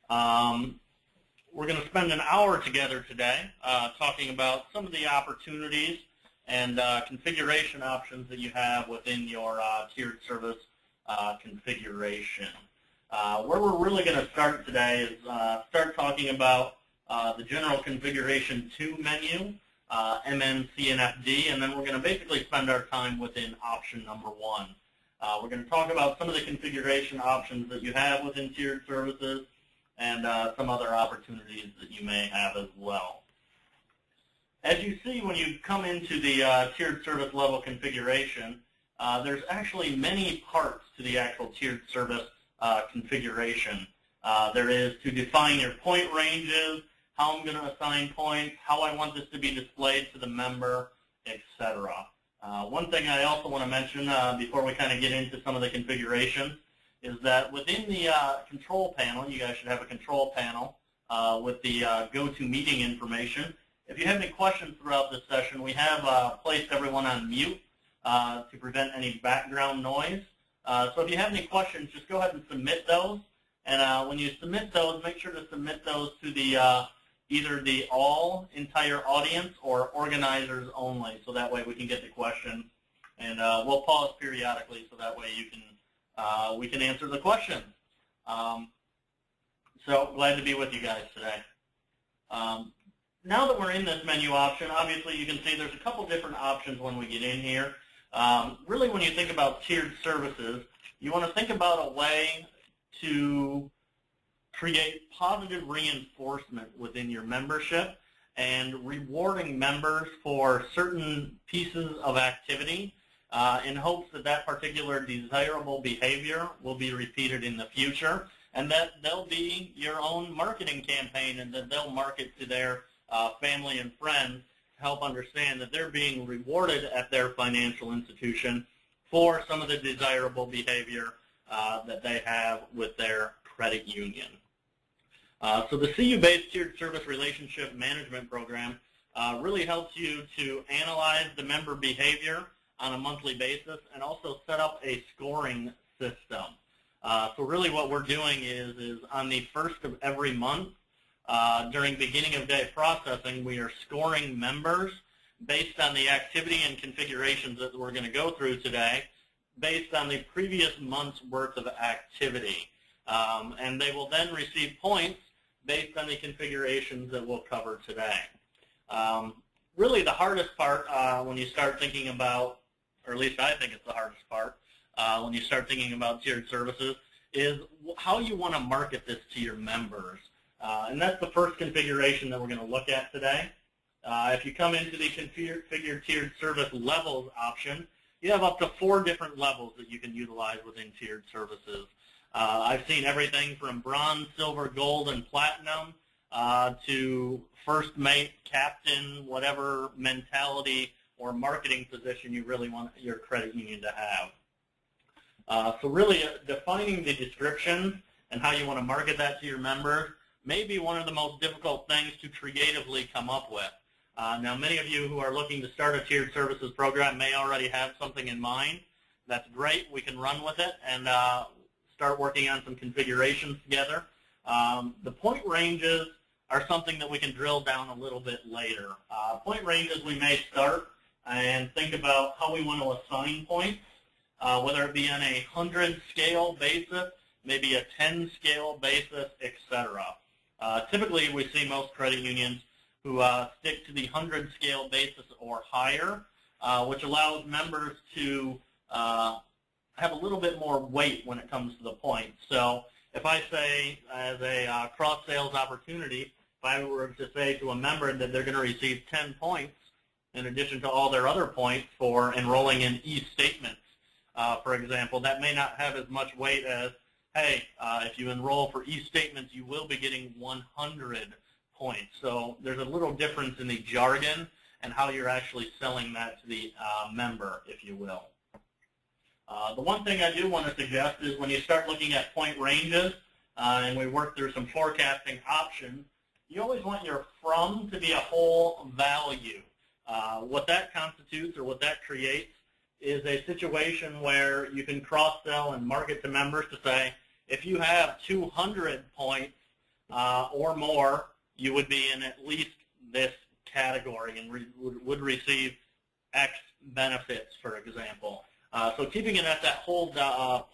We're going to spend an hour together today talking about some of the opportunities and configuration options that you have within your tiered service configuration. Where we're really going to start today is start talking about the General Configuration 2 menu, MNCNFD, and then we're going to basically spend our time within option number 1. We're going to talk about some of the configuration options that you have within tiered services and some other opportunities that you may have as well. As you see when you come into the tiered service level configuration, there's actually many parts to the actual tiered service configuration. There is to define your point ranges, how I'm going to assign points, how I want this to be displayed to the member, etc. One thing I also want to mention before we kind of get into some of the configurations is that within the control panel, you guys should have a control panel with the GoToMeeting information. If you have any questions throughout this session, we have placed everyone on mute to prevent any background noise. So if you have any questions, just go ahead and submit those. And when you submit those, make sure to submit those to the either the all entire audience or organizers only, so that way we can get the questions. And we'll pause periodically so that way you can we can answer the questions. So glad to be with you guys today. Now that we're in this menu option, obviously you can see there's a couple different options when we get in here. Really, when you think about tiered services, you want to think about a way to create positive reinforcement within your membership and rewarding members for certain pieces of activity in hopes that that particular desirable behavior will be repeated in the future, and that they'll be your own marketing campaign and that they'll market to their family and friends to help understand that they're being rewarded at their financial institution for some of the desirable behavior that they have with their credit union. So the CU-based Tiered Service Relationship Management Program really helps you to analyze the member behavior on a monthly basis and also set up a scoring system. So really what we're doing is on the first of every month, during beginning of day processing, we are scoring members based on the activity and configurations that we're going to go through today, based on the previous month's worth of activity. And they will then receive points based on the configurations that we'll cover today. Really the hardest part when you start thinking about, or at least I think it's the hardest part, when you start thinking about tiered services, is how you want to market this to your members. And that's the first configuration that we're going to look at today. If you come into the Configure Tiered Service Levels option, you have up to 4 different levels that you can utilize within tiered services. I've seen everything from bronze, silver, gold, and platinum to first mate, captain, whatever mentality or marketing position you really want your credit union to have. So really defining the description and how you want to market that to your members may be one of the most difficult things to creatively come up with. Now, many of you who are looking to start a tiered services program may already have something in mind. That's great. We can run with it and start working on some configurations together. The point ranges are something that we can drill down a little bit later. Point ranges we may start and think about how we want to assign points, whether it be on a 100 scale basis, maybe a 10 scale basis, etc. Typically, we see most credit unions who stick to the 100 scale basis or higher, which allows members to have a little bit more weight when it comes to the points. So if I say as a cross-sales opportunity, if I were to say to a member that they're going to receive 10 points in addition to all their other points for enrolling in e-statements, for example, that may not have as much weight as, hey, if you enroll for e-statements, you will be getting 100 points. So there's a little difference in the jargon and how you're actually selling that to the member, if you will. The one thing I do want to suggest is when you start looking at point ranges and we work through some forecasting options, you always want your from to be a whole value. What that constitutes or what that creates is a situation where you can cross-sell and market to members to say, if you have 200 points, or more, you would be in at least this category and would receive X benefits, for example. So keeping it at that whole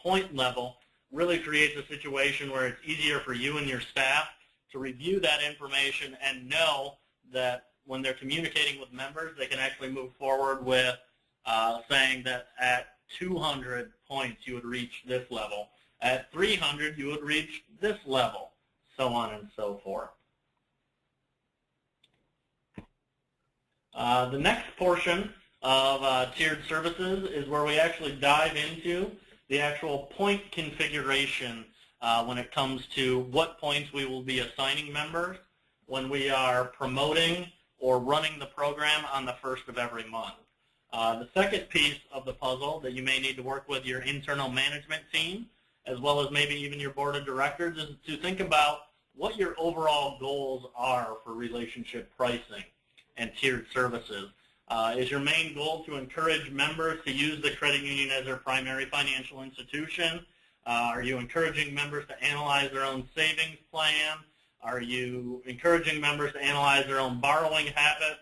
point level really creates a situation where it's easier for you and your staff to review that information and know that when they're communicating with members, they can actually move forward with saying that at 200 points you would reach this level. At 300 you would reach this level, so on and so forth. The next portion of tiered services is where we actually dive into the actual point configuration when it comes to what points we will be assigning members when we are promoting or running the program on the first of every month. The second piece of the puzzle that you may need to work with your internal management team, as well as maybe even your board of directors, is to think about what your overall goals are for relationship pricing and tiered services. Is your main goal to encourage members to use the credit union as their primary financial institution? Are you encouraging members to analyze their own savings plan? Are you encouraging members to analyze their own borrowing habits?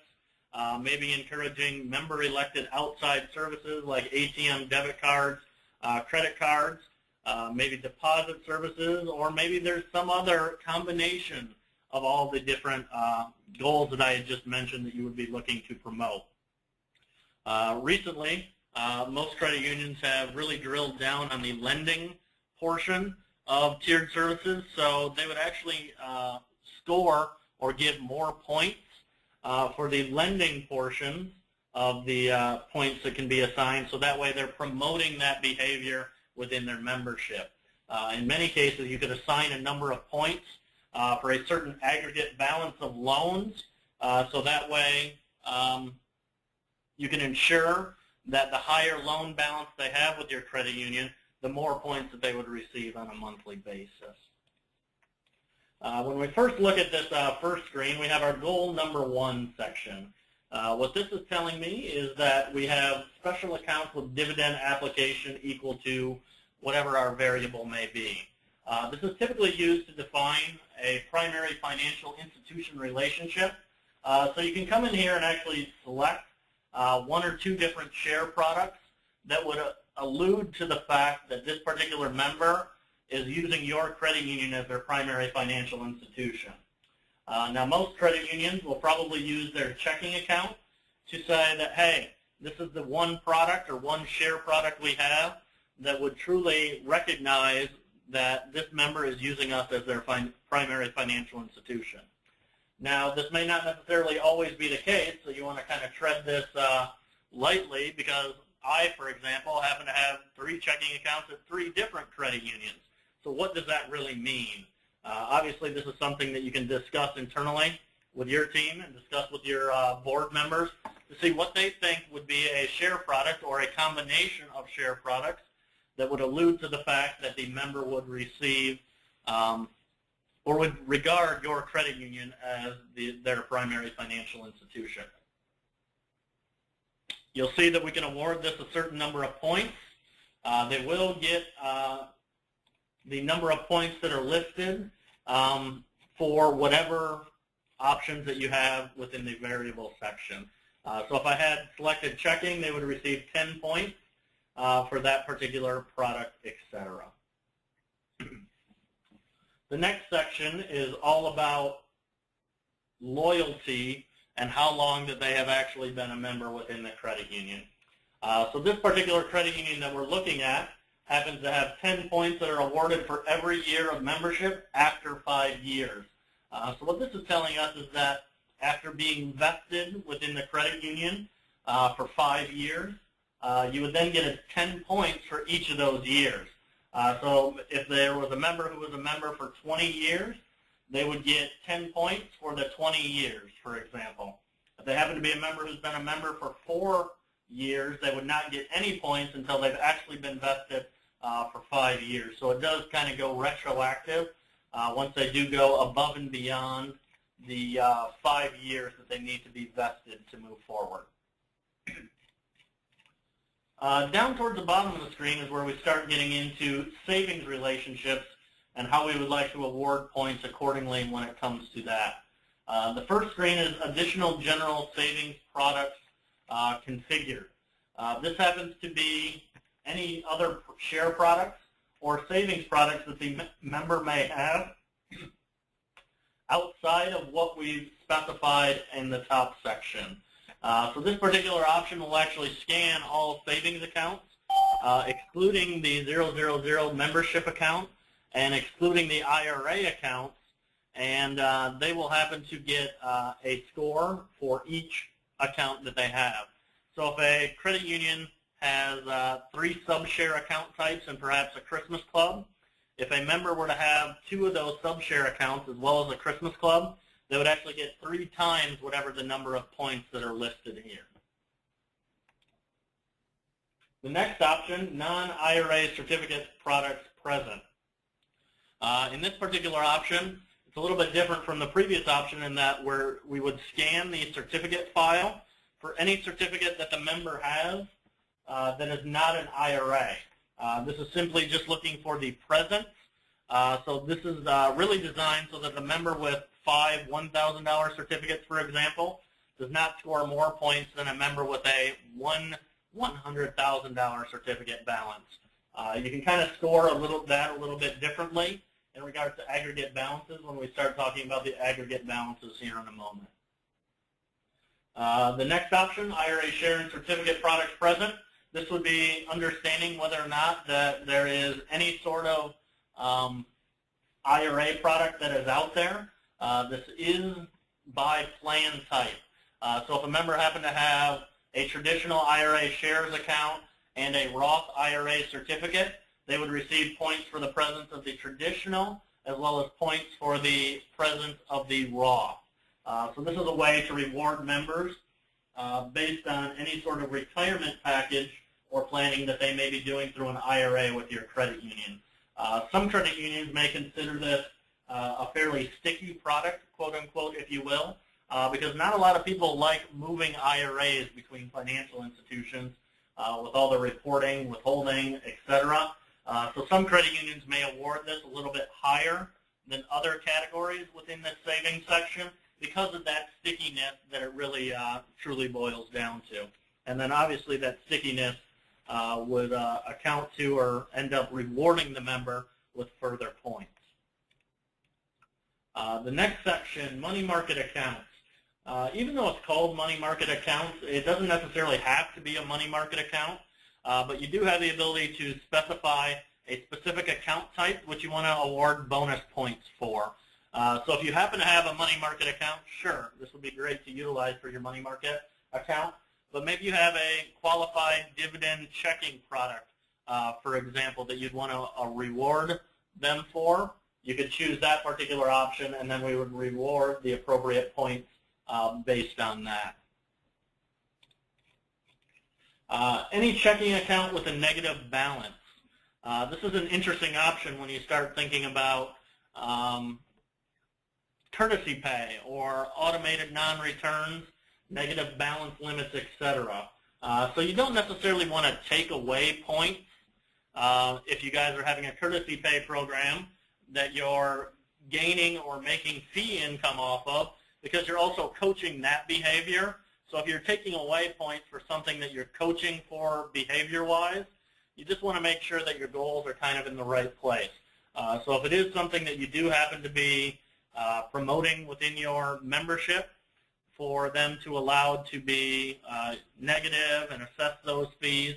Maybe encouraging member-elected outside services like ATM debit cards, credit cards, maybe deposit services, or maybe there's some other combination of all the different goals that I had just mentioned that you would be looking to promote. Recently, most credit unions have really drilled down on the lending portion of tiered services, so they would actually score or give more points for the lending portion of the points that can be assigned, so that way they're promoting that behavior within their membership. In many cases, you could assign a number of points for a certain aggregate balance of loans, so that way you can ensure that the higher loan balance they have with your credit union, the more points that they would receive on a monthly basis. When we first look at this first screen, we have our goal number 1 section. What this is telling me is that we have special accounts with dividend application equal to whatever our variable may be. This is typically used to define a primary financial institution relationship. So you can come in here and actually select 1 or 2 different share products that would allude to the fact that this particular member is using your credit union as their primary financial institution. Now, most credit unions will probably use their checking account to say that, hey, this is the one product or one share product we have that would truly recognize that this member is using us as their primary financial institution. Now, this may not necessarily always be the case, so you want to kind of tread this lightly, because I, for example, happen to have 3 checking accounts at 3 different credit unions. So what does that really mean? Obviously, this is something that you can discuss internally with your team and discuss with your board members to see what they think would be a share product or a combination of share products that would allude to the fact that the member would receive or would regard your credit union as their primary financial institution. You'll see that we can award this a certain number of points. They will get the number of points that are listed for whatever options that you have within the variable section. So if I had selected checking, they would receive 10 points for that particular product, etc. The next section is all about loyalty and how long that they have actually been a member within the credit union. So this particular credit union that we're looking at happens to have 10 points that are awarded for every year of membership after 5 years. So what this is telling us is that after being vested within the credit union for 5 years, you would then get 10 points for each of those years. So if there was a member who was a member for 20 years, they would get 10 points for the 20 years, for example. If they happen to be a member who's been a member for 4 years, they would not get any points until they've actually been vested for 5 years. So it does kind of go retroactive once they do go above and beyond the 5 years that they need to be vested to move forward. Down towards the bottom of the screen is where we start getting into savings relationships and how we would like to award points accordingly when it comes to that. The first screen is additional general savings products configured. This happens to be any other share products or savings products that the member may have outside of what we've specified in the top section. So this particular option will actually scan all savings accounts, excluding the 000 membership account and excluding the IRA accounts, and they will happen to get a score for each account that they have. So if a credit union has 3 sub-share account types and perhaps a Christmas club, if a member were to have 2 of those sub-share accounts as well as a Christmas club, they would actually get 3 times whatever the number of points that are listed here. The next option, non-IRA certificate products present. In this particular option, it's a little bit different from the previous option in that we would scan the certificate file for any certificate that the member has that is not an IRA. This is simply just looking for the present. So this is really designed so that the member with 5 $1,000 certificates, for example, does not score more points than a member with a $100,000 certificate balance. You can kind of score that a little bit differently in regards to aggregate balances when we start talking about the aggregate balances here in a moment. The next option, IRA share and certificate products present. This would be understanding whether or not that there is any sort of IRA product that is out there. This is by plan type. So if a member happened to have a traditional IRA shares account and a Roth IRA certificate, they would receive points for the presence of the traditional as well as points for the presence of the Roth. So this is a way to reward members based on any sort of retirement package or planning that they may be doing through an IRA with your credit union. Some credit unions may consider this a fairly sticky product, quote unquote, if you will, because not a lot of people like moving IRAs between financial institutions with all the reporting, withholding, etc. So some credit unions may award this a little bit higher than other categories within this savings section because of that stickiness that it really truly boils down to. And then obviously that stickiness would account to or end up rewarding the member with further points. The next section, money market accounts. Even though it's called money market accounts, it doesn't necessarily have to be a money market account, but you do have the ability to specify a specific account type which you want to award bonus points for. So if you happen to have a money market account, sure, this would be great to utilize for your money market account, but maybe you have a qualified dividend checking product, for example, that you'd want to reward them for. You could choose that particular option, and then we would reward the appropriate points based on that. Any checking account with a negative balance. This is an interesting option when you start thinking about courtesy pay or automated non-returns, negative balance limits, etc. So you don't necessarily want to take away points if you guys are having a courtesy pay program that you're gaining or making fee income off of, because you're also coaching that behavior. So if you're taking away points for something that you're coaching for behavior-wise, you just want to make sure that your goals are kind of in the right place. So if it is something that you do happen to be promoting within your membership for them to allow to be negative and assess those fees,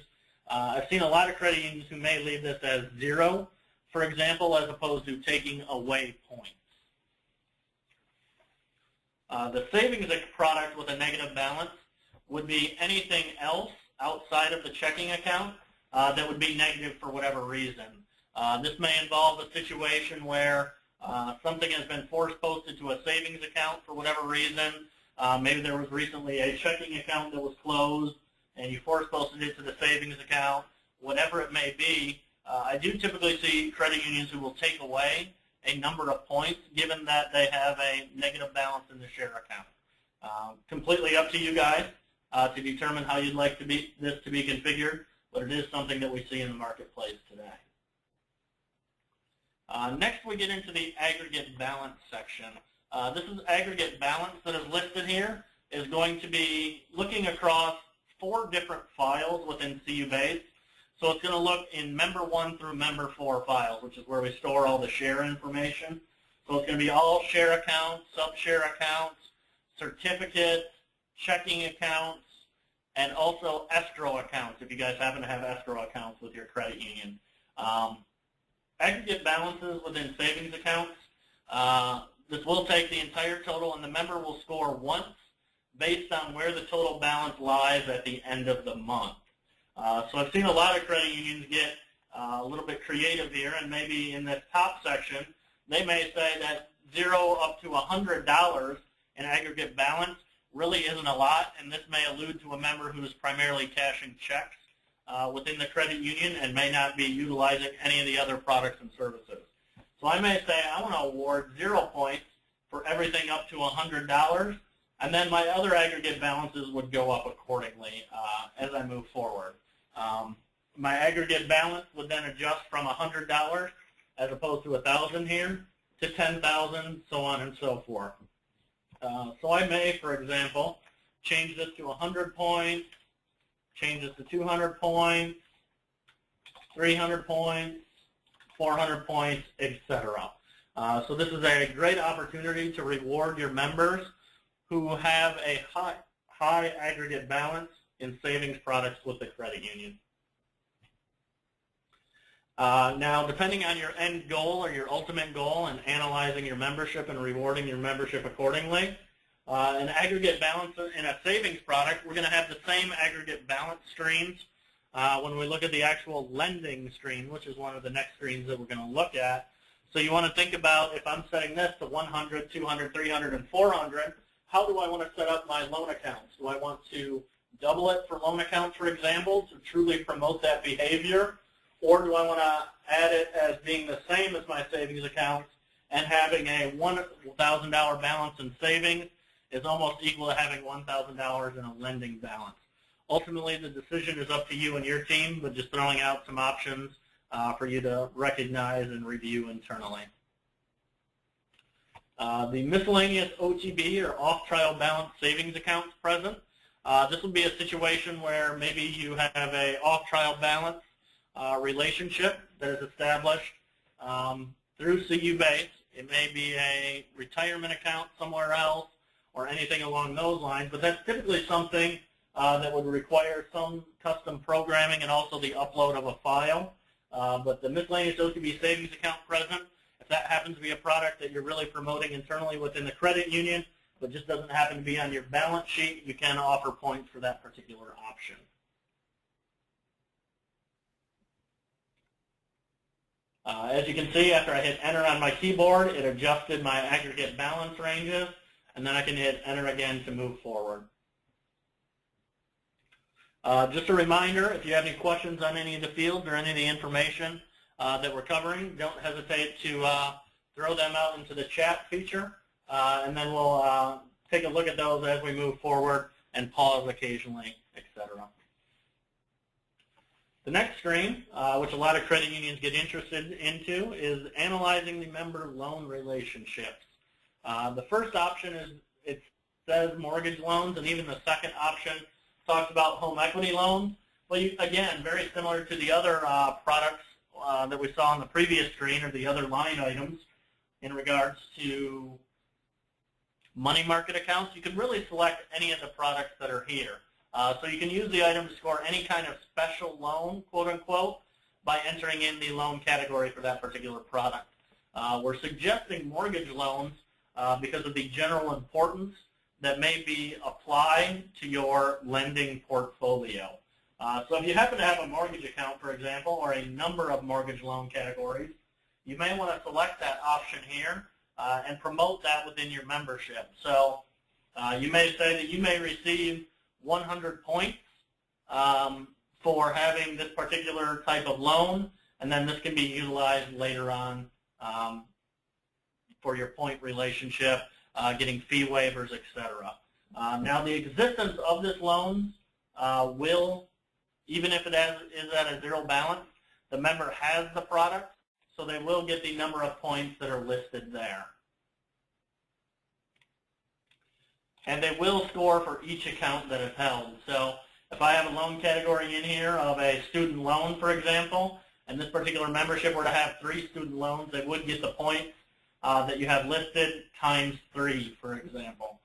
I've seen a lot of credit unions who may leave this as 0, for example, as opposed to taking away points. The savings product with a negative balance would be anything else outside of the checking account that would be negative for whatever reason. This may involve a situation where something has been force posted to a savings account for whatever reason. Maybe there was recently a checking account that was closed and you force posted it to the savings account, whatever it may be. I do typically see credit unions who will take away a number of points given that they have a negative balance in the share account. Completely up to you guys to determine how you'd like this to be configured, but it is something that we see in the marketplace today. Next, we get into the aggregate balance section. This is aggregate balance that is listed here, is going to be looking across 4 different files within CU Base. So it's going to look in member 1 through member 4 files, which is where we store all the share information. So it's going to be all share accounts, sub-share accounts, certificates, checking accounts, and also escrow accounts, if you guys happen to have escrow accounts with your credit union. Aggregate balances within savings accounts. This will take the entire total, and the member will score once based on where the total balance lies at the end of the month. So I've seen a lot of credit unions get a little bit creative here, and maybe in this top section, they may say that $0 up to $100 in aggregate balance really isn't a lot, and this may allude to a member who is primarily cashing checks within the credit union and may not be utilizing any of the other products and services. So I may say I want to award 0 points for everything up to $100, and then my other aggregate balances would go up accordingly as I move forward. My aggregate balance would then adjust from $100 as opposed to $1,000 here to $10,000, so on and so forth. So I may, for example, change this to 100 points, change this to 200 points, 300 points, 400 points, etc. So this is a great opportunity to reward your members who have a high aggregate balance in savings products with the credit union. Now, depending on your end goal or your ultimate goal in analyzing your membership and rewarding your membership accordingly, an aggregate balance in a savings product, we're going to have the same aggregate balance streams when we look at the actual lending stream, which is one of the next screens that we're going to look at. So you want to think about, if I'm setting this to 100, 200, 300, and 400, how do I want to set up my loan accounts? Do I want to double it for loan accounts, for example, to truly promote that behavior? Or do I want to add it as being the same as my savings accounts and having a $1,000 balance in savings is almost equal to having $1,000 in a lending balance? Ultimately, the decision is up to you and your team, but just throwing out some options for you to recognize and review internally. The miscellaneous OTB, or off-trial balance savings accounts present. This will be a situation where maybe you have a off-trial balance relationship that is established through CU Base. It may be a retirement account somewhere else or anything along those lines, but that's typically something that would require some custom programming and also the upload of a file. But the miscellaneous OTB savings account present, if that happens to be a product that you're really promoting internally within the credit union, but just doesn't happen to be on your balance sheet, you can offer points for that particular option. As you can see, after I hit enter on my keyboard, it adjusted my aggregate balance ranges, and then I can hit enter again to move forward. Just a reminder, if you have any questions on any of the fields or any of the information that we're covering, don't hesitate to throw them out into the chat feature, and then we'll take a look at those as we move forward and pause occasionally, etc. The next screen, which a lot of credit unions get interested into, is analyzing the member loan relationships. The first option is, it says mortgage loans, and even the second option talks about home equity loans. But again, very similar to the other products that we saw on the previous screen, or the other line items in regards to money market accounts, you can really select any of the products that are here. So you can use the item to score any kind of special loan, quote unquote, by entering in the loan category for that particular product. We're suggesting mortgage loans because of the general importance that may be applied to your lending portfolio. So if you happen to have a mortgage account, for example, or a number of mortgage loan categories, you may want to select that option here and promote that within your membership. So you may say that you may receive 100 points for having this particular type of loan, and then this can be utilized later on for your point relationship, getting fee waivers, etc. Now, the existence of this loan will, even if it is at a zero balance, the member has the product, so they will get the number of points that are listed there. And they will score for each account that is held. So if I have a loan category in here of a student loan, for example, and this particular membership were to have 3 student loans, they would get the points that you have listed times 3, for example.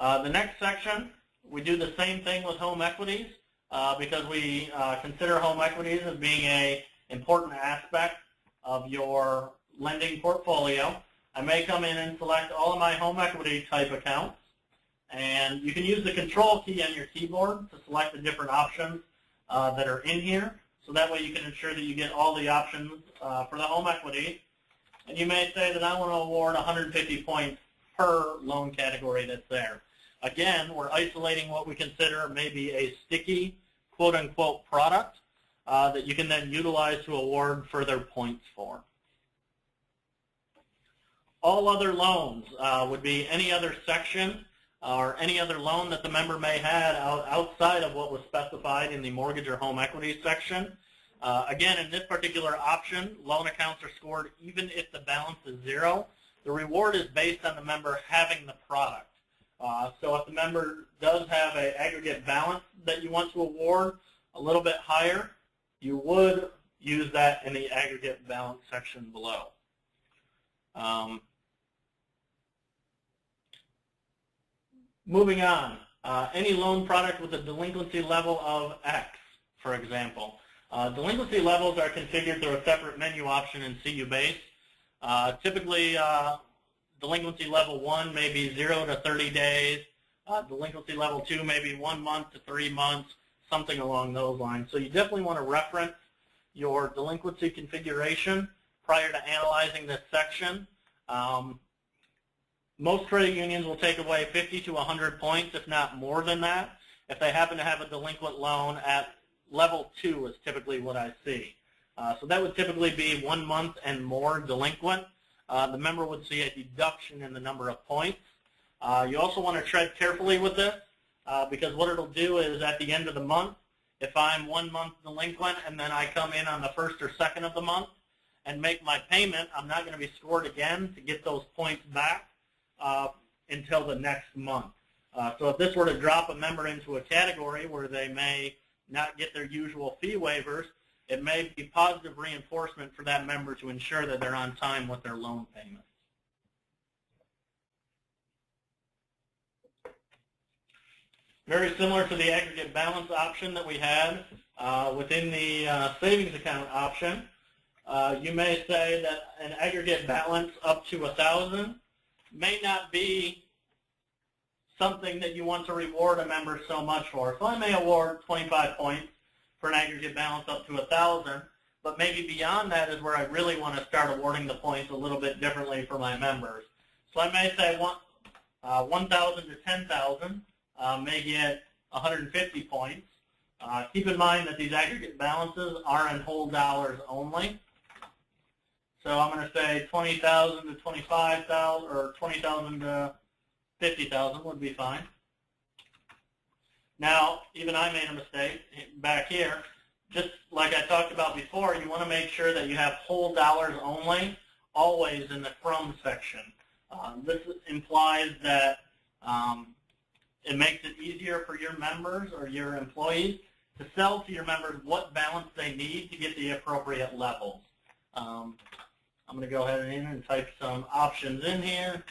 The next section, we do the same thing with home equities because we consider home equities as being an important aspect of your lending portfolio. I may come in and select all of my home equity type accounts, and you can use the control key on your keyboard to select the different options that are in here, so that way you can ensure that you get all the options for the home equity. And you may say that I want to award 150 points per loan category that's there. Again, we're isolating what we consider maybe a sticky, quote-unquote, product that you can then utilize to award further points for. All other loans would be any other section or any other loan that the member may have outside of what was specified in the mortgage or home equity section. Again, in this particular option, loan accounts are scored even if the balance is 0. The reward is based on the member having the product. So if the member does have an aggregate balance that you want to award a little bit higher, you would use that in the aggregate balance section below. Moving on, any loan product with a delinquency level of X, for example. Delinquency levels are configured through a separate menu option in CU Base. Typically, delinquency level 1 may be 0 to 30 days. Delinquency level 2 may be 1 month to 3 months, something along those lines. So you definitely want to reference your delinquency configuration prior to analyzing this section. Most credit unions will take away 50 to 100 points, if not more than that, if they happen to have a delinquent loan at level 2 is typically what I see. So that would typically be 1 month and more delinquent. The member would see a deduction in the number of points. You also want to tread carefully with this because what it'll do is at the end of the month, if I'm 1 month delinquent and then I come in on the 1st or 2nd of the month and make my payment, I'm not going to be scored again to get those points back until the next month. So if this were to drop a member into a category where they may not get their usual fee waivers, it may be positive reinforcement for that member to ensure that they're on time with their loan payments. Very similar to the aggregate balance option that we had within the savings account option, you may say that an aggregate balance up to 1,000 may not be something that you want to reward a member so much for. So I may award 25 points for an aggregate balance up to 1,000, but maybe beyond that is where I really want to start awarding the points a little bit differently for my members. So I may say 1,000 to 10,000 may get 150 points. Keep in mind that these aggregate balances are in whole dollars only. So I'm going to say 20,000 to 25,000 or 20,000 to 50,000 would be fine. Now, even I made a mistake back here. Just like I talked about before, you want to make sure that you have whole dollars only, always in the from section. This implies that it makes it easier for your members or your employees to sell to your members what balance they need to get the appropriate levels. I'm going to go ahead and type some options in here.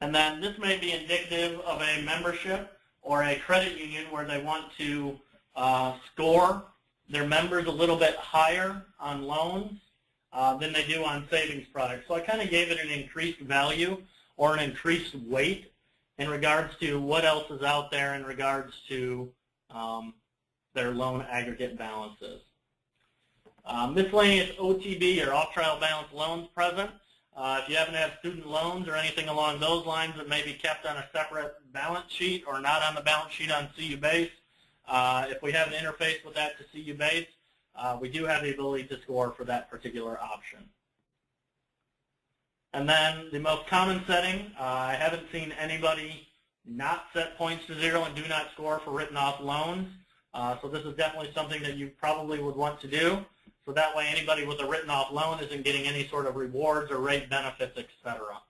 And then this may be indicative of a membership or a credit union where they want to score their members a little bit higher on loans than they do on savings products. So I kind of gave it an increased value or an increased weight in regards to what else is out there in regards to their loan aggregate balances. Miscellaneous OTB or off-trial balance loans present. If you happen to have student loans or anything along those lines that may be kept on a separate balance sheet or not on the balance sheet on CU Base, if we have an interface with that to CU Base, we do have the ability to score for that particular option. And then the most common setting, I haven't seen anybody not set points to 0 and do not score for written off loans. So this is definitely something that you probably would want to do. So that way anybody with a written off loan isn't getting any sort of rewards or rate benefits, etc.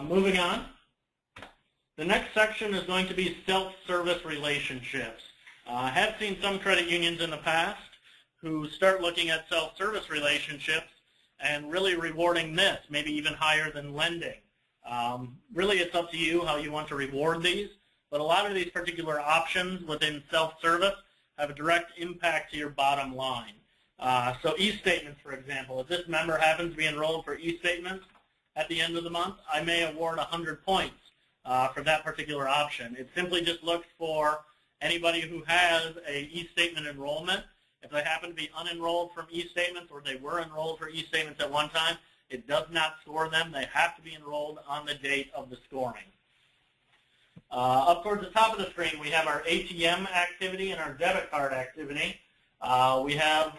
Moving on. The next section is going to be self-service relationships. I have seen some credit unions in the past who start looking at self-service relationships and really rewarding this, maybe even higher than lending. Really, it's up to you how you want to reward these, but a lot of these particular options within self-service have a direct impact to your bottom line. So e-statements, for example, if this member happens to be enrolled for e-statements at the end of the month, I may award 100 points for that particular option. It simply just looks for anybody who has a e-statement enrollment. If they happen to be unenrolled from e-statements or they were enrolled for e-statements at one time, it does not score them. They have to be enrolled on the date of the scoring. Up towards the top of the screen, we have our ATM activity and our debit card activity. We have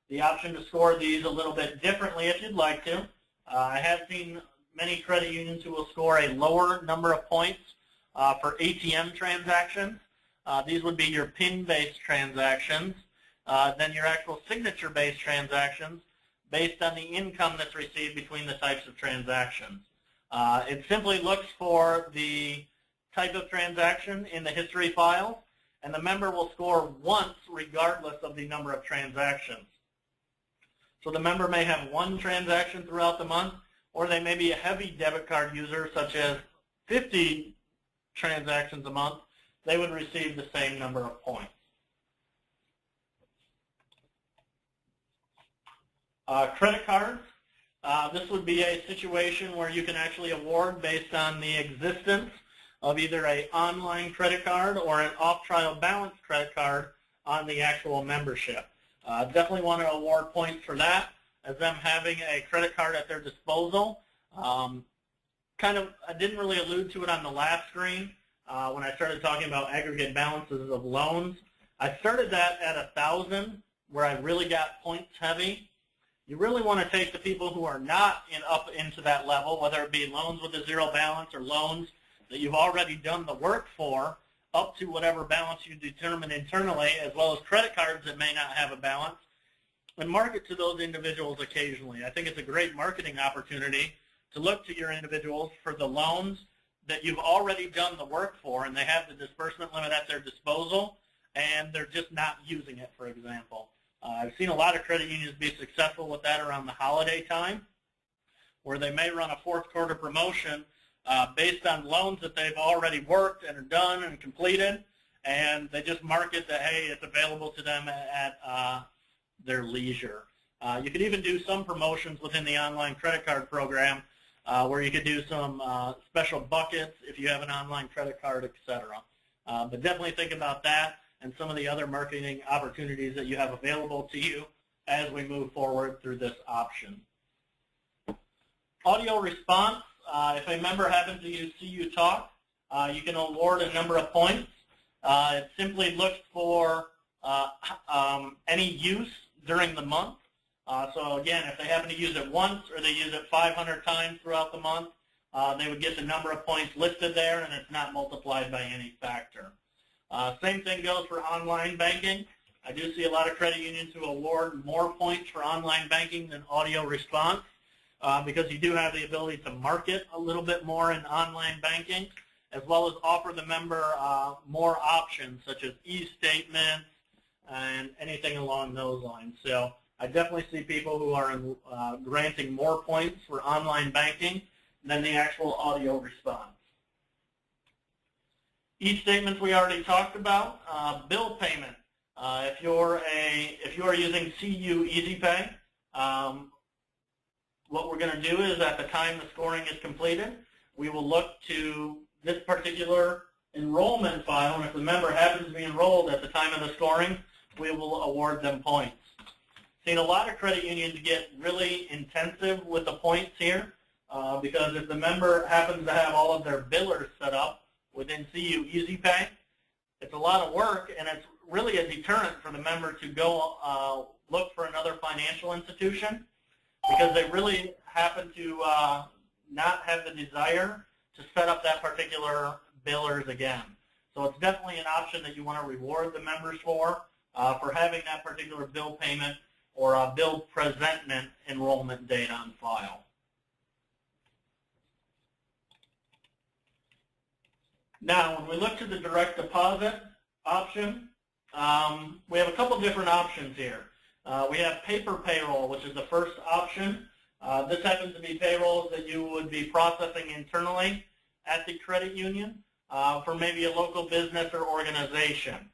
the option to score these a little bit differently if you'd like to. I have seen many credit unions who will score a lower number of points for ATM transactions. These would be your PIN-based transactions, then your actual signature-based transactions based on the income that's received between the types of transactions. It simply looks for the type of transaction in the history file, and the member will score once regardless of the number of transactions. So the member may have one transaction throughout the month, or they may be a heavy debit card user, such as 50 transactions a month. They would receive the same number of points. Credit cards. This would be a situation where you can actually award based on the existence of either an online credit card or an off-trial balance credit card on the actual membership. Definitely want to award points for that, as them having a credit card at their disposal. I didn't really allude to it on the last screen when I started talking about aggregate balances of loans. I started that at 1,000, where I really got points heavy. You really want to take the people who are not up into that level, whether it be loans with a zero balance or loans that you've already done the work for, up to whatever balance you determine internally, as well as credit cards that may not have a balance, and market to those individuals occasionally. I think it's a great marketing opportunity to look to your individuals for the loans that you've already done the work for, and they have the disbursement limit at their disposal, and they're just not using it, for example. I've seen a lot of credit unions be successful with that around the holiday time, where they may run a fourth quarter promotion based on loans that they've already worked and are done and completed, and they just market that, hey, it's available to them at their leisure. You could even do some promotions within the online credit card program where you could do some special buckets if you have an online credit card, etc. But definitely think about that and some of the other marketing opportunities that you have available to you as we move forward through this option. Audio response. If a member happens to see you talk, you can award a number of points. It simply looks for any use during the month. So again, if they happen to use it once or they use it 500 times throughout the month, they would get the number of points listed there, and it's not multiplied by any factor. Same thing goes for online banking. I do see a lot of credit unions who award more points for online banking than audio response because you do have the ability to market a little bit more in online banking, as well as offer the member more options such as e-statements and anything along those lines. So I definitely see people who are granting more points for online banking than the actual audio response. E-statements we already talked about. Bill payment. If you are using CU EasyPay, what we're going to do is at the time the scoring is completed, we will look to this particular enrollment file, and if the member happens to be enrolled at the time of the scoring, we will award them points. Seen a lot of credit unions get really intensive with the points here because if the member happens to have all of their billers set up within CU EasyPay, it's a lot of work, and it's really a deterrent for the member to go look for another financial institution because they really happen to not have the desire to set up that particular billers again. So it's definitely an option that you want to reward the members for having that particular bill payment or bill presentment enrollment date on file. Now, when we look to the direct deposit option, we have a couple different options here. We have paper payroll, which is the first option. This happens to be payrolls that you would be processing internally at the credit union for maybe a local business or organization.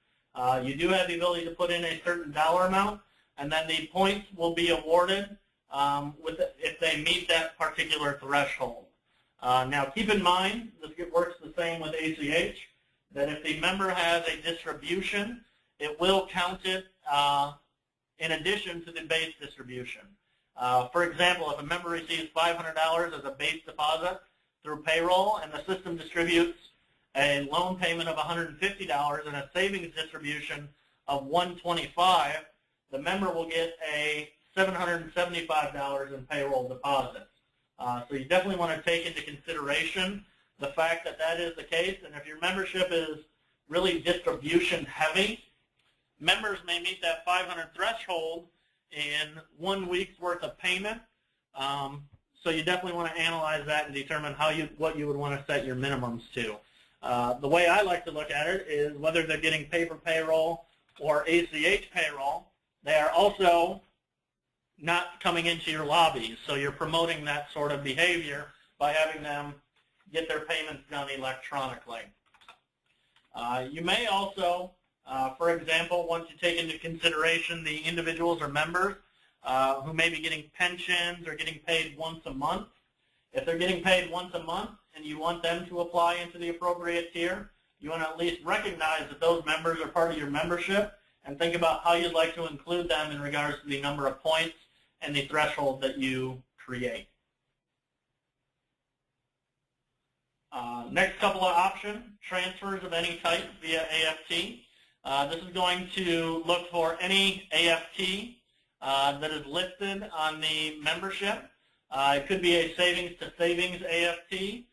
You do have the ability to put in a certain dollar amount, and then the points will be awarded if they meet that particular threshold. Now, keep in mind, this works the same with ACH, that if the member has a distribution, it will count it in addition to the base distribution. For example, if a member receives $500 as a base deposit through payroll and the system distributes a loan payment of $150 and a savings distribution of $125, the member will get a $775 in payroll deposits. So you definitely want to take into consideration the fact that that is the case. And if your membership is really distribution heavy, members may meet that 500 threshold in 1 week's worth of payment. So you definitely want to analyze that and determine what you would want to set your minimums to. The way I like to look at it is whether they're getting paper payroll or ACH payroll, they are also not coming into your lobbies. So you're promoting that sort of behavior by having them get their payments done electronically. You may also, for example, want to take into consideration the individuals or members who may be getting pensions or getting paid once a month. If they're getting paid once a month and you want them to apply into the appropriate tier, you want to at least recognize that those members are part of your membership and think about how you'd like to include them in regards to the number of points and the threshold that you create. Next couple of options, transfers of any type via AFT. This is going to look for any AFT that is listed on the membership. It could be a savings to savings AFT.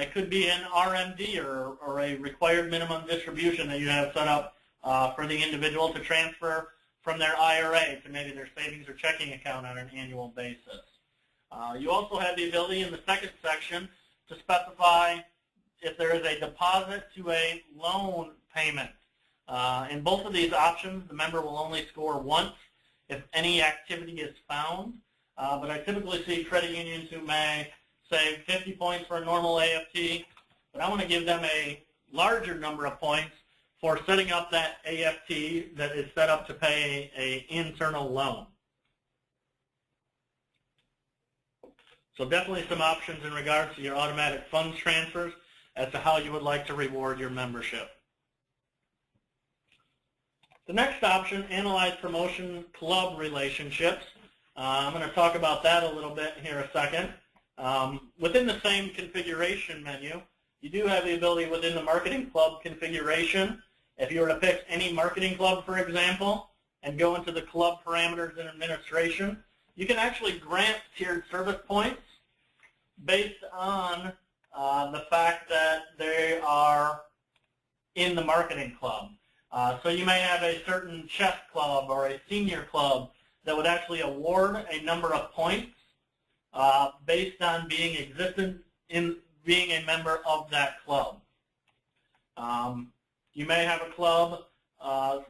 It could be an RMD or a required minimum distribution that you have set up for the individual to transfer from their IRA to maybe their savings or checking account on an annual basis. You also have the ability in the second section to specify if there is a deposit to a loan payment. In both of these options, the member will only score once if any activity is found. But I typically see credit unions who may save 50 points for a normal AFT, but I want to give them a larger number of points for setting up that AFT that is set up to pay an internal loan. So definitely some options in regards to your automatic funds transfers as to how you would like to reward your membership. The next option, analyze promotion club relationships. I'm going to talk about that a little bit here a second. Within the same configuration menu, you do have the ability within the marketing club configuration, if you were to pick any marketing club, for example, and go into the club parameters and administration, you can actually grant tiered service points based on the fact that they are in the marketing club. So you may have a certain chess club or a senior club that would actually award a number of points based on being a member of that club. You may have a club,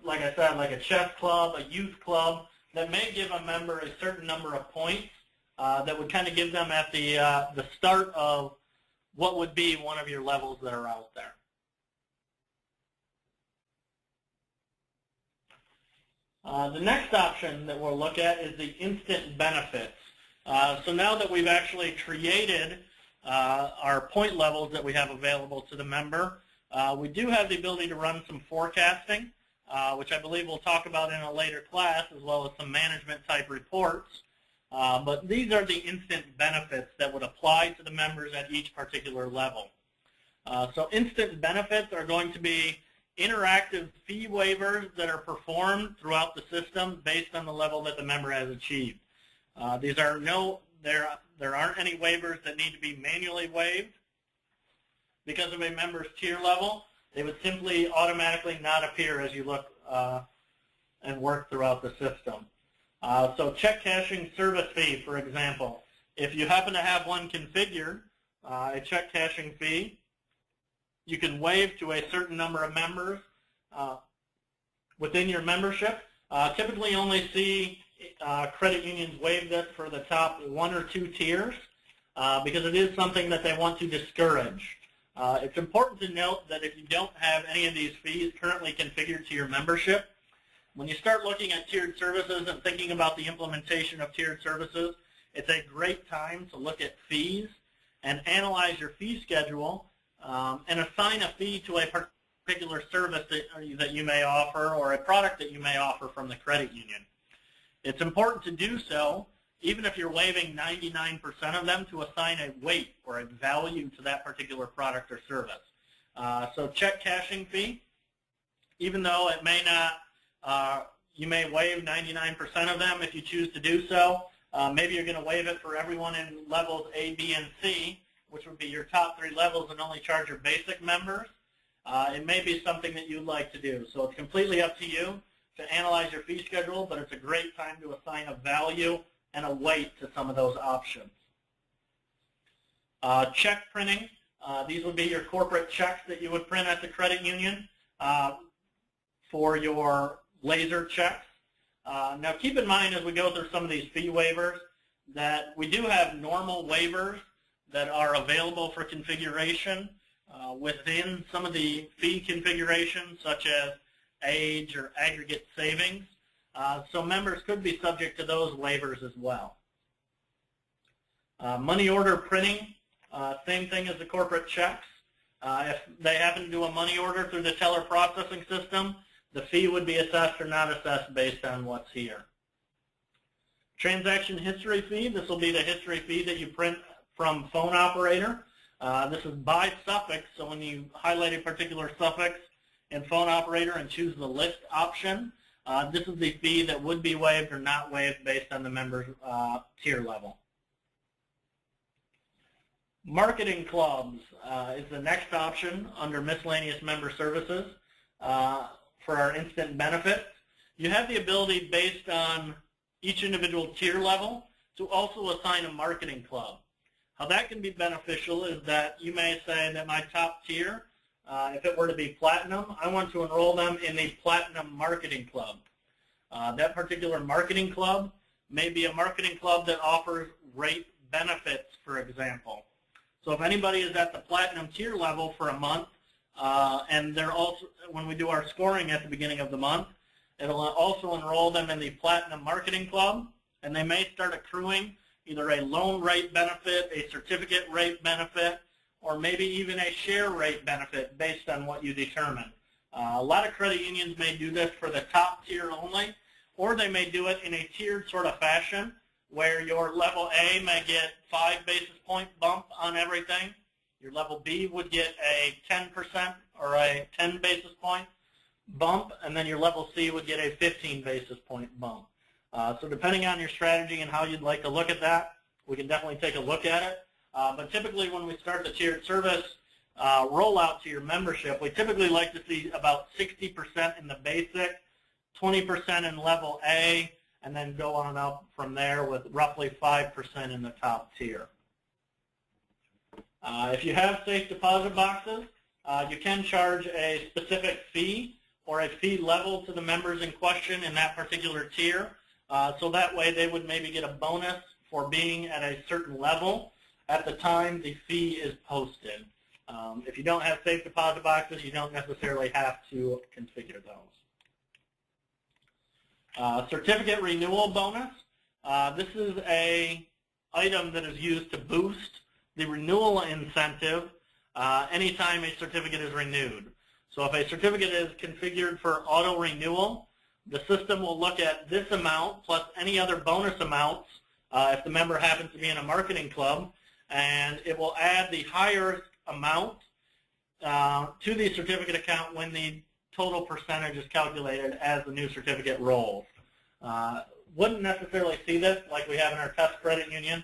like I said, like a chess club, a youth club, that may give a member a certain number of points that would kind of give them at the start of what would be one of your levels that are out there. The next option that we'll look at is the instant benefits. So now that we've actually created our point levels that we have available to the member, we do have the ability to run some forecasting, which I believe we'll talk about in a later class, as well as some management type reports. But these are the instant benefits that would apply to the members at each particular level. So instant benefits are going to be interactive fee waivers that are performed throughout the system based on the level that the member has achieved. These are there aren't any waivers that need to be manually waived. Because of a member's tier level, they would simply automatically not appear as you look and work throughout the system. So check cashing service fee, for example. If you happen to have one configured, a check cashing fee, you can waive to a certain number of members within your membership. Typically only see credit unions waive this for the top 1 or 2 tiers because it is something that they want to discourage. It's important to note that if you don't have any of these fees currently configured to your membership, when you start looking at tiered services and thinking about the implementation of tiered services, it's a great time to look at fees and analyze your fee schedule and assign a fee to a particular service that you may offer or a product that you may offer from the credit union. It's important to do so, even if you're waiving 99% of them, to assign a weight or a value to that particular product or service. So check cashing fee, even though it may not, you may waive 99% of them if you choose to do so. Maybe you're going to waive it for everyone in levels A, B, and C, which would be your top 3 levels, and only charge your basic members. It may be something that you'd like to do. So it's completely up to you to analyze your fee schedule, but it's a great time to assign a value and a weight to some of those options. Check printing. These would be your corporate checks that you would print at the credit union for your laser checks. Now keep in mind as we go through some of these fee waivers that we do have normal waivers that are available for configuration within some of the fee configurations, such as age or aggregate savings. So members could be subject to those waivers as well. Money order printing, same thing as the corporate checks. If they happen to do a money order through the teller processing system, the fee would be assessed or not assessed based on what's here. Transaction history fee, this will be the history fee that you print from phone operator. This is by suffix, so when you highlight a particular suffix in phone operator and choose the list option, this is the fee that would be waived or not waived based on the member's tier level. Marketing clubs is the next option under miscellaneous member services for our instant benefits. You have the ability based on each individual tier level to also assign a marketing club. How that can be beneficial is that you may say that my top tier, if it were to be platinum, I want to enroll them in the platinum marketing club. That particular marketing club may be a marketing club that offers rate benefits, for example. So if anybody is at the platinum tier level for a month, and they're also, when we do our scoring at the beginning of the month, it'll also enroll them in the platinum marketing club, and they may start accruing either a loan rate benefit, a certificate rate benefit, or maybe even a share rate benefit based on what you determine. A lot of credit unions may do this for the top tier only, or they may do it in a tiered sort of fashion where your level A may get 5 basis point bump on everything. Your level B would get a 10% or a 10 basis point bump, and then your level C would get a 15 basis point bump. So depending on your strategy and how you'd like to look at that, we can definitely take a look at it. But typically when we start the tiered service rollout to your membership, we typically like to see about 60% in the basic, 20% in level A, and then go on up from there with roughly 5% in the top tier. If you have safe deposit boxes, you can charge a specific fee or a fee level to the members in question in that particular tier. So that way they would maybe get a bonus for being at a certain level at the time the fee is posted. If you don't have safe deposit boxes, you don't necessarily have to configure those. Certificate renewal bonus. This is an item that is used to boost the renewal incentive anytime a certificate is renewed. So if a certificate is configured for auto renewal, the system will look at this amount plus any other bonus amounts if the member happens to be in a marketing club, and it will add the higher amount to the certificate account when the total percentage is calculated as the new certificate rolls. Wouldn't necessarily see this like we have in our test credit union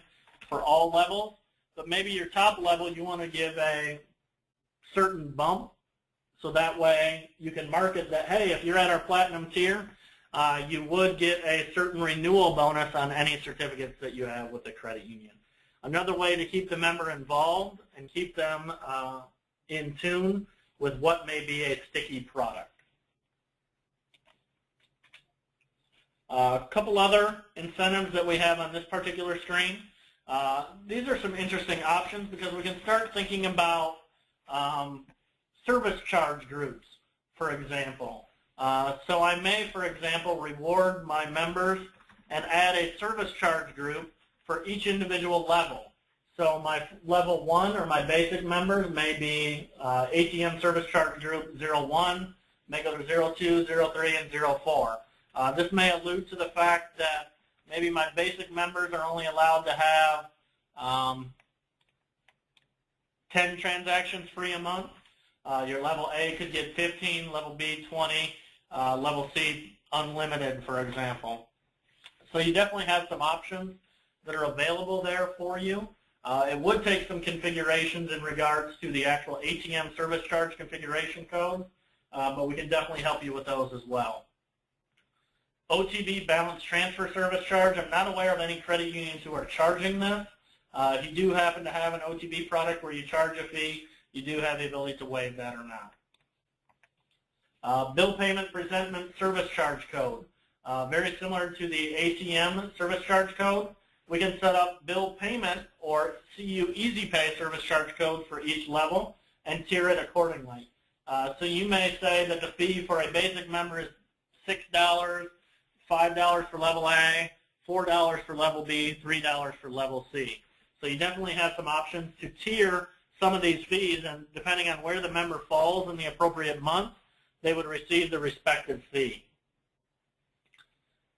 for all levels, but maybe your top level you want to give a certain bump, so that way you can market that, hey, if you're at our platinum tier, you would get a certain renewal bonus on any certificates that you have with the credit union. Another way to keep the member involved and keep them in tune with what may be a sticky product. A couple other incentives that we have on this particular screen. These are some interesting options because we can start thinking about service charge groups, for example. So I may, for example, reward my members and add a service charge group for each individual level. So my level 1 or my basic members may be ATM service charge group 01, may go to 02, 03, and 04. This may allude to the fact that maybe my basic members are only allowed to have 10 transactions free a month. Your level A could get 15, level B 20, level C unlimited, for example. So you definitely have some options that are available there for you. It would take some configurations in regards to the actual ATM service charge configuration code, but we can definitely help you with those as well. OTB balance transfer service charge, I'm not aware of any credit unions who are charging this. If you do happen to have an OTB product where you charge a fee, you do have the ability to waive that or not. Bill payment presentment service charge code. Very similar to the ATM service charge code. We can set up bill payment or CU Easy Pay service charge codes for each level and tier it accordingly. So you may say that the fee for a basic member is $6, $5 for level A, $4 for level B, $3 for level C. So you definitely have some options to tier some of these fees, and depending on where the member falls in the appropriate month, they would receive the respective fee.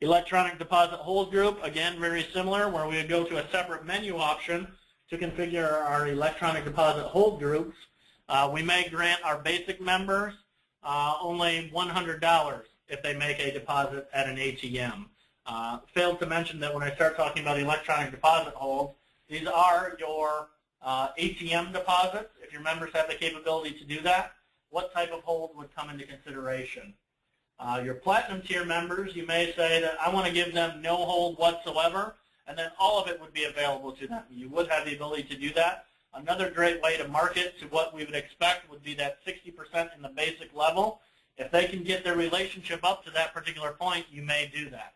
Electronic deposit hold group, again, very similar, where we would go to a separate menu option to configure our electronic deposit hold groups. We may grant our basic members only $100 if they make a deposit at an ATM. Failed to mention that when I start talking about electronic deposit holds, these are your ATM deposits. If your members have the capability to do that, what type of hold would come into consideration? Your platinum tier members, you may say that I want to give them no hold whatsoever, and then all of it would be available to them. You would have the ability to do that. Another great way to market to what we would expect would be that 60% in the basic level. If they can get their relationship up to that particular point, you may do that.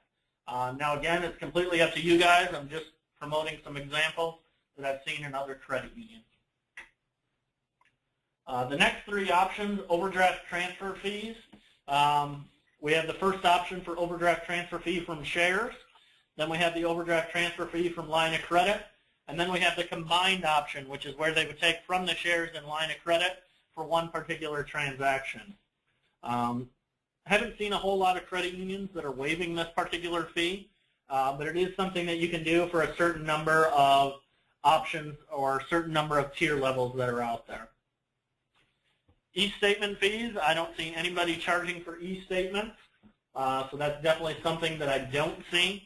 Now again, it's completely up to you guys. I'm just promoting some examples that I've seen in other credit unions. The next three options, overdraft transfer fees. We have the first option for overdraft transfer fee from shares. Then we have the overdraft transfer fee from line of credit. And then we have the combined option, which is where they would take from the shares and line of credit for one particular transaction. Haven't seen a whole lot of credit unions that are waiving this particular fee, but it is something that you can do for a certain number of options or a certain number of tier levels that are out there. E-statement fees, I don't see anybody charging for e-statements, so that's definitely something that I don't see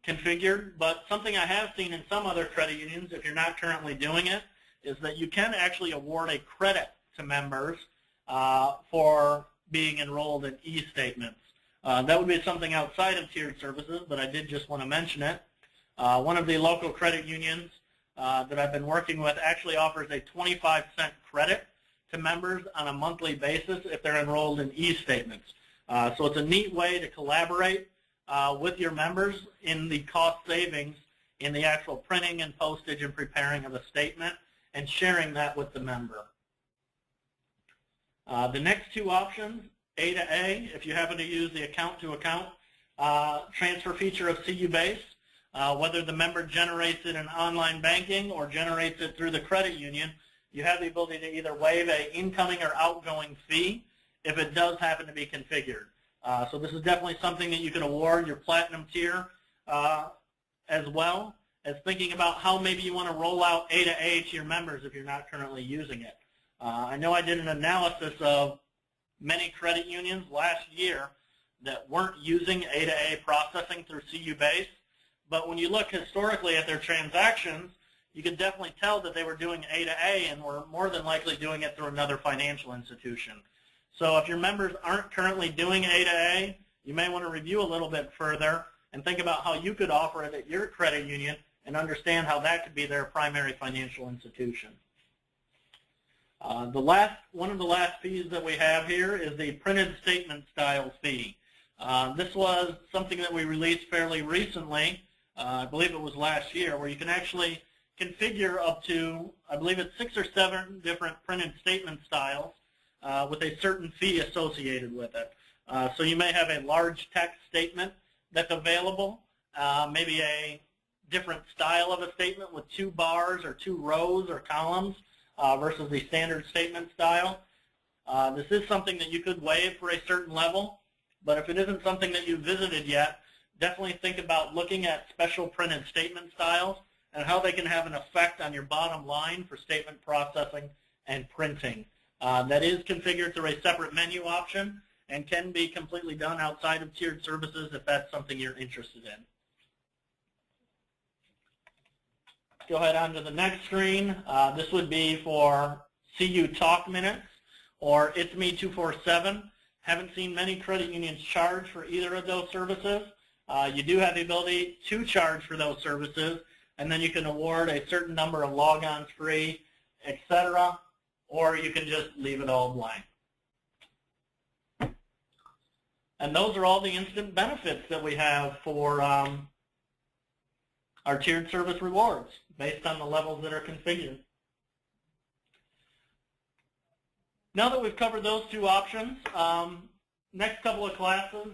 configured, but something I have seen in some other credit unions, if you're not currently doing it, is that you can actually award a credit to members for being enrolled in e-statements. That would be something outside of tiered services, but I did just want to mention it. One of the local credit unions that I've been working with actually offers a 25-cent credit to members on a monthly basis if they're enrolled in e-statements. So it's a neat way to collaborate with your members in the cost savings in the actual printing and postage and preparing of a statement and sharing that with the member. The next two options, A to A, if you happen to use the account-to-account transfer feature of CU Base, whether the member generates it in online banking or generates it through the credit union, you have the ability to either waive an incoming or outgoing fee if it does happen to be configured. So this is definitely something that you can award your platinum tier as well as thinking about how maybe you want to roll out A to A to your members if you're not currently using it. I know I did an analysis of many credit unions last year that weren't using A to A processing through CU Base, but when you look historically at their transactions, you could definitely tell that they were doing A to A and were more than likely doing it through another financial institution. So if your members aren't currently doing A to A, you may want to review a little bit further and think about how you could offer it at your credit union and understand how that could be their primary financial institution. One of the last fees that we have here is the printed statement style fee. This was something that we released fairly recently, I believe it was last year, where you can actually configure up to, I believe it's 6 or 7 different printed statement styles with a certain fee associated with it. So you may have a large text statement that's available, maybe a different style of a statement with 2 bars or 2 rows or columns versus the standard statement style. This is something that you could waive for a certain level, but if it isn't something that you've visited yet, definitely think about looking at special printed statement styles and how they can have an effect on your bottom line for statement processing and printing. That is configured through a separate menu option and can be completely done outside of tiered services if that's something you're interested in. Go ahead on to the next screen. This would be for CU Talk Minutes or It's Me 247. Haven't seen many credit unions charge for either of those services. You do have the ability to charge for those services, and then you can award a certain number of logons free, etc., or you can just leave it all blank. And those are all the instant benefits that we have for our tiered service rewards based on the levels that are configured. Now that we've covered those 2 options, next couple of classes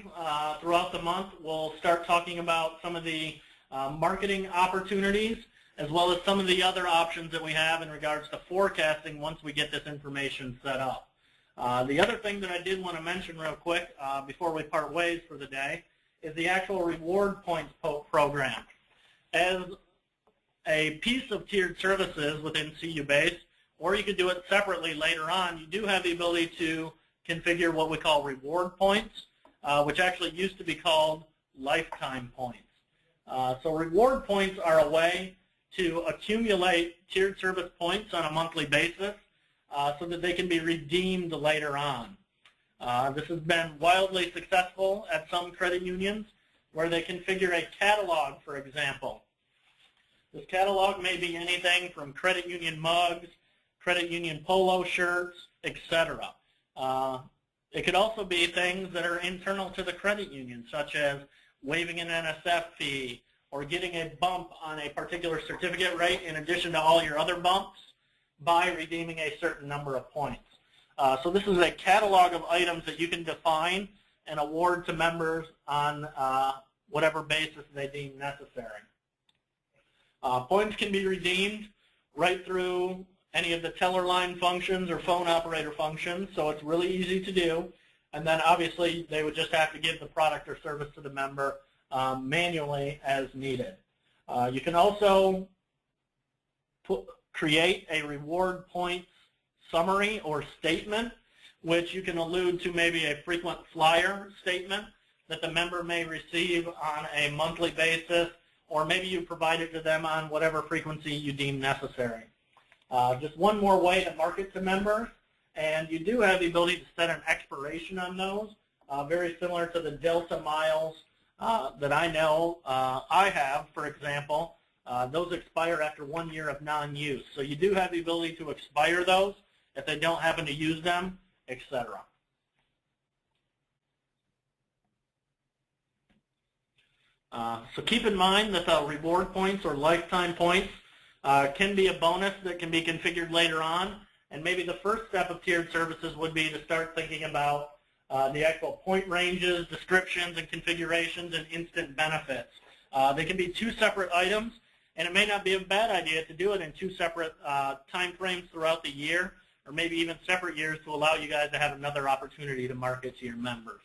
throughout the month, we'll start talking about some of the marketing opportunities as well as some of the other options that we have in regards to forecasting once we get this information set up. The other thing that I did want to mention real quick before we part ways for the day is the actual reward points program. As a piece of tiered services within CU Base, or you could do it separately later on, you do have the ability to configure what we call reward points, which actually used to be called lifetime points. So reward points are a way to accumulate tiered service points on a monthly basis so that they can be redeemed later on. This has been wildly successful at some credit unions where they configure a catalog, for example. This catalog may be anything from credit union mugs, credit union polo shirts, etc. It could also be things that are internal to the credit union, such as waiving an NSF fee or getting a bump on a particular certificate rate in addition to all your other bumps by redeeming a certain number of points. So this is a catalog of items that you can define and award to members on whatever basis they deem necessary. Points can be redeemed right through any of the teller line functions or phone operator functions, so it's really easy to do. And then obviously they would just have to give the product or service to the member manually as needed. You can also create a reward points summary or statement, which you can allude to maybe a frequent flyer statement that the member may receive on a monthly basis, or maybe you provide it to them on whatever frequency you deem necessary. Just one more way to market to members, and you do have the ability to set an expiration on those, very similar to the Delta miles that I know I have, for example. Those expire after 1 year of non-use. So you do have the ability to expire those if they don't happen to use them, etc. So keep in mind that the reward points or lifetime points can be a bonus that can be configured later on. And maybe the first step of tiered services would be to start thinking about the actual point ranges, descriptions, and configurations, and instant benefits. They can be 2 separate items, and it may not be a bad idea to do it in 2 separate time frames throughout the year, or maybe even separate years to allow you guys to have another opportunity to market to your members.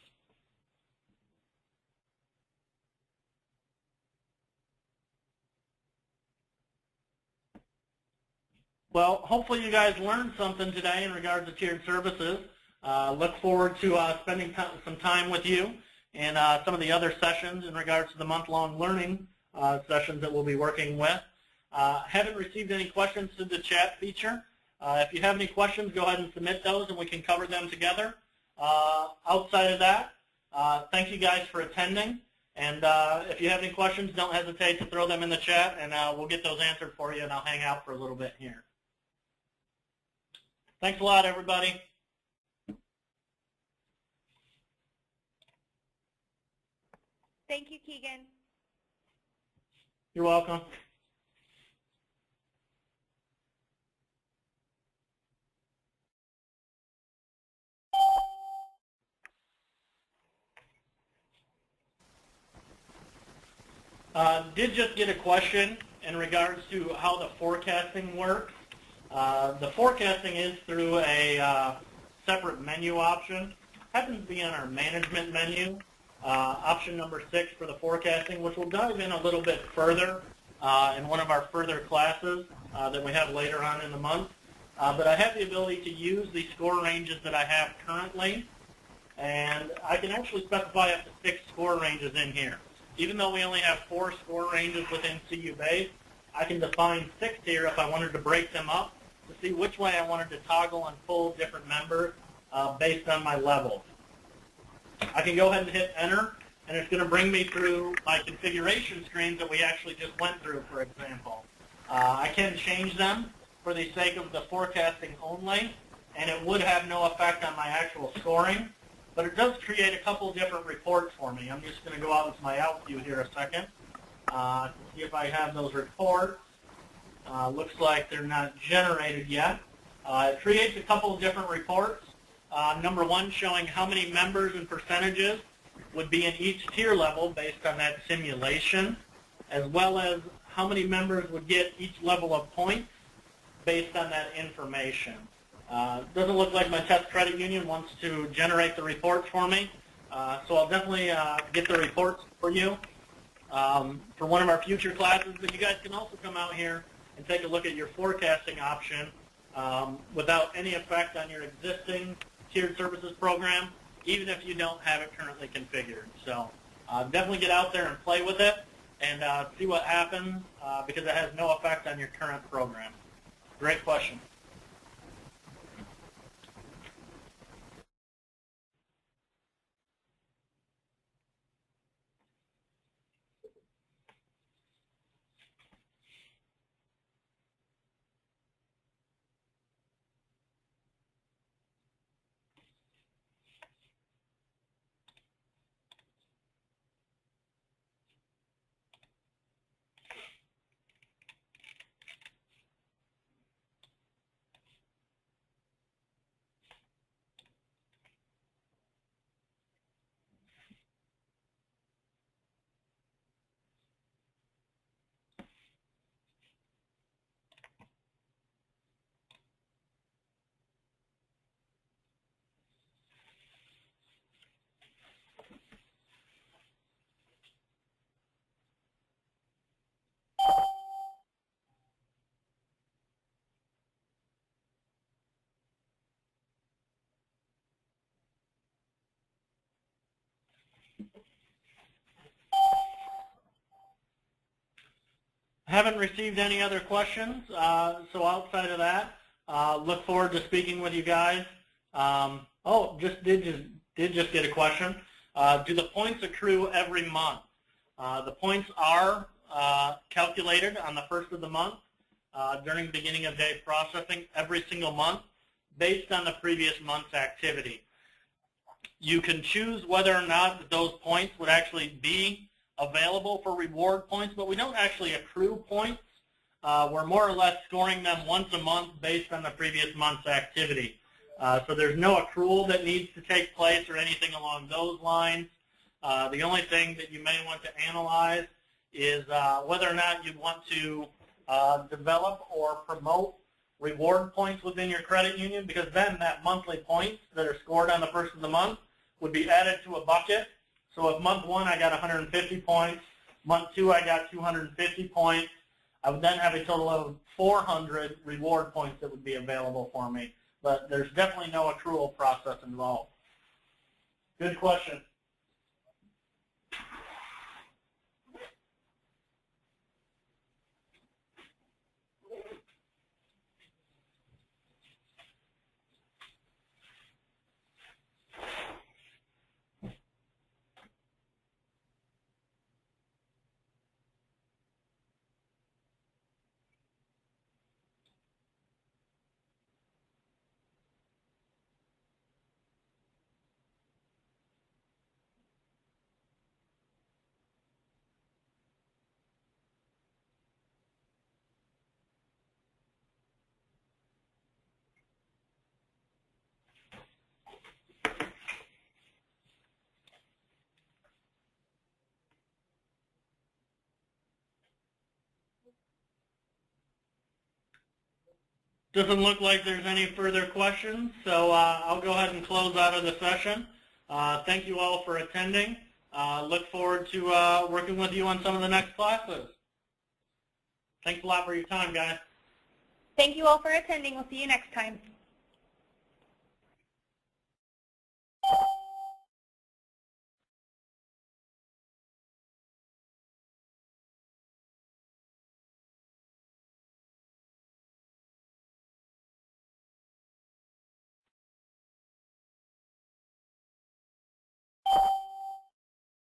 Well, hopefully you guys learned something today in regards to tiered services. Look forward to spending some time with you in some of the other sessions in regards to the month-long learning sessions that we'll be working with. Haven't received any questions through the chat feature. If you have any questions, go ahead and submit those and we can cover them together. Outside of that, thank you guys for attending. And if you have any questions, don't hesitate to throw them in the chat, and we'll get those answered for you, and I'll hang out for a little bit here. Thanks a lot, everybody. Thank you, Keegan. You're welcome. Did just get a question in regards to how the forecasting works. The forecasting is through a separate menu option. Happens to be on our management menu, option number 6 for the forecasting, which we'll dive in a little bit further in one of our further classes that we have later on in the month. But I have the ability to use the score ranges that I have currently, and I can actually specify up to 6 score ranges in here. Even though we only have 4 score ranges within CU Base, I can define 6 here if I wanted to break them up to see which way I wanted to toggle and pull different members based on my level. I can go ahead and hit enter, and it's going to bring me through my configuration screens that we actually just went through, for example. I can change them for the sake of the forecasting only, and it would have no effect on my actual scoring. But it does create a couple different reports for me. I'm just going to go out into my out view here a second to see if I have those reports. Looks like they're not generated yet. It creates a couple of different reports. Number 1 showing how many members and percentages would be in each tier level based on that simulation, as well as how many members would get each level of points based on that information. Doesn't look like my test credit union wants to generate the reports for me, so I'll definitely get the reports for you for one of our future classes. But you guys can also come out here and take a look at your forecasting option without any effect on your existing tiered services program, even if you don't have it currently configured. So definitely get out there and play with it and see what happens because it has no effect on your current program. Great question. Haven't received any other questions, so outside of that, look forward to speaking with you guys. Did just get a question. Do the points accrue every month? The points are calculated on the 1st of the month during the beginning of day processing every single month based on the previous month's activity. You can choose whether or not those points would actually be available for reward points, but we don't actually accrue points. We're more or less scoring them once a month based on the previous month's activity. So there's no accrual that needs to take place or anything along those lines. The only thing that you may want to analyze is whether or not you want to develop or promote reward points within your credit union, because then that monthly points that are scored on the 1st of the month would be added to a bucket. So if month 1 I got 150 points, month 2 I got 250 points, I would then have a total of 400 reward points that would be available for me. But there's definitely no accrual process involved. Good question. Doesn't look like there's any further questions, so I'll go ahead and close out of the session. Thank you all for attending. Look forward to working with you on some of the next classes. Thanks a lot for your time, guys. Thank you all for attending. We'll see you next time.